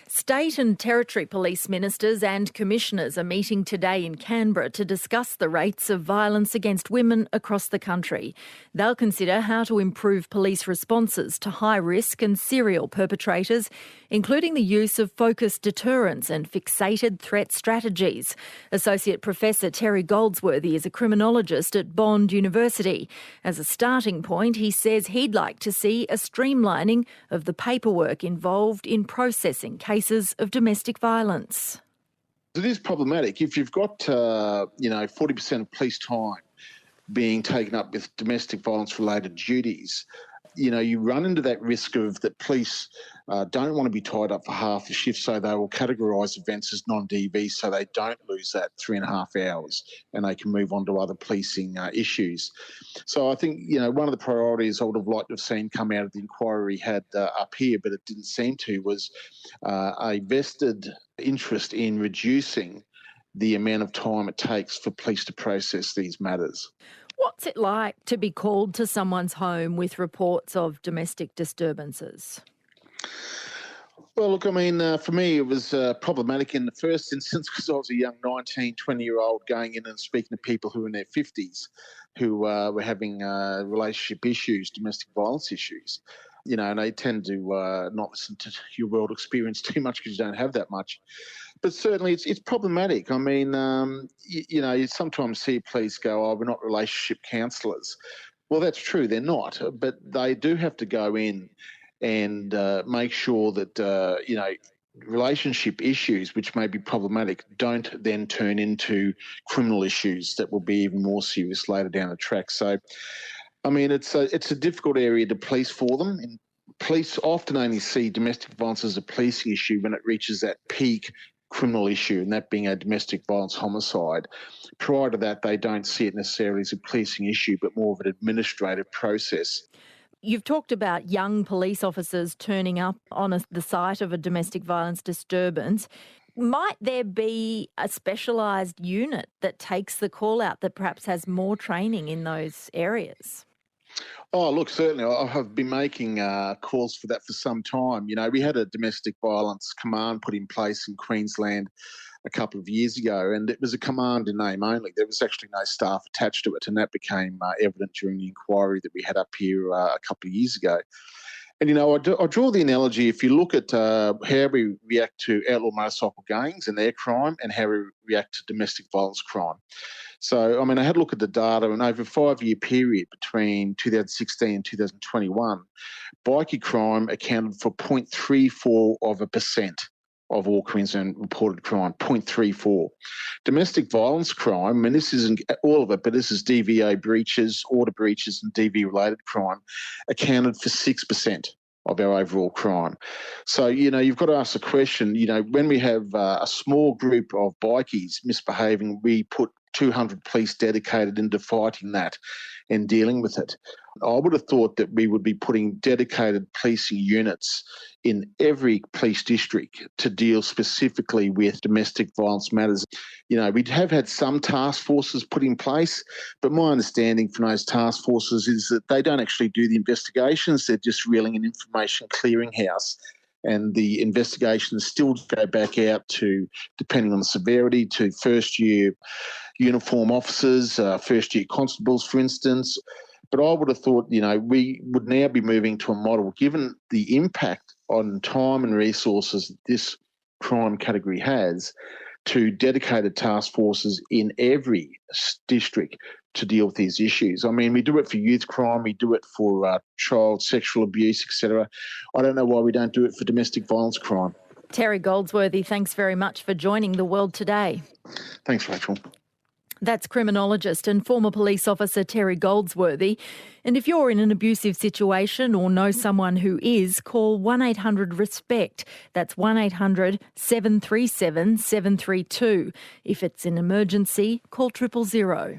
State and Territory Police Ministers and Commissioners are meeting today in Canberra to discuss the rates of violence against women across the country. They'll consider how to improve police responses to high-risk and serial perpetrators, including the use of focused deterrence and fixated threat strategies. Associate Professor Terry Goldsworthy is a criminologist at Bond University. As a starting point, he says he'd like to see a streamlining of the paperwork involved in processing cases of domestic violence. It is problematic if you've got 40% of police time being taken up with domestic violence related duties. You run into that risk of that police don't want to be tied up for half the shift, so they will categorise events as non-DV so they don't lose that 3.5 hours and they can move on to other policing issues. So I think, one of the priorities I would have liked to have seen come out of the inquiry we had up here, but it didn't seem to, was a vested interest in reducing the amount of time it takes for police to process these matters. What's it like to be called to someone's home with reports of domestic disturbances? Well, look, for me, it was problematic in the first instance because I was a young 19, 20-year-old going in and speaking to people who were in their 50s who were having relationship issues, domestic violence issues. And they tend to not listen to your world experience too much because you don't have that much. But certainly it's problematic. You sometimes see police go, we're not relationship counsellors. Well, that's true, they're not. But they do have to go in and make sure that, relationship issues, which may be problematic, don't then turn into criminal issues that will be even more serious later down the track. So, it's a difficult area to police for them. And police often only see domestic violence as a policing issue when it reaches that peak criminal issue, and that being a domestic violence homicide. Prior to that, they don't see it necessarily as a policing issue, but more of an administrative process. You've talked about young police officers turning up on the site of a domestic violence disturbance. Might there be a specialised unit that takes the call out that perhaps has more training in those areas? Oh, look, certainly. I have been making calls for that for some time. We had a domestic violence command put in place in Queensland a couple of years ago, and it was a command in name only. There was actually no staff attached to it, and that became evident during the inquiry that we had up here a couple of years ago. And, I draw the analogy, if you look at how we react to outlaw motorcycle gangs and their crime and how we react to domestic violence crime. So, I had a look at the data, and over a 5-year period between 2016 and 2021, bikie crime accounted for 0.34% of all Queensland reported crime, 0.34. Domestic violence crime, this isn't all of it, but this is DVA breaches, order breaches and DV-related crime, accounted for 6% of our overall crime. So, you've got to ask the question, when we have a small group of bikies misbehaving, we put 200 police dedicated into fighting that and dealing with it. I would have thought that we would be putting dedicated policing units in every police district to deal specifically with domestic violence matters. We have had some task forces put in place, but my understanding from those task forces is that they don't actually do the investigations. They're just really an information clearinghouse. And the investigations still go back out to, depending on the severity, to first-year uniform officers, first-year constables, for instance. But I would have thought, we would now be moving to a model, given the impact on time and resources this crime category has, to dedicated task forces in every district to deal with these issues. We do it for youth crime, we do it for child sexual abuse, etc. I don't know why we don't do it for domestic violence crime. Terry Goldsworthy, thanks very much for joining The World Today. Thanks, Rachel. That's criminologist and former police officer Terry Goldsworthy. And if you're in an abusive situation or know someone who is, call 1-800-RESPECT. That's 1-800-737-732. If it's an emergency, call 000.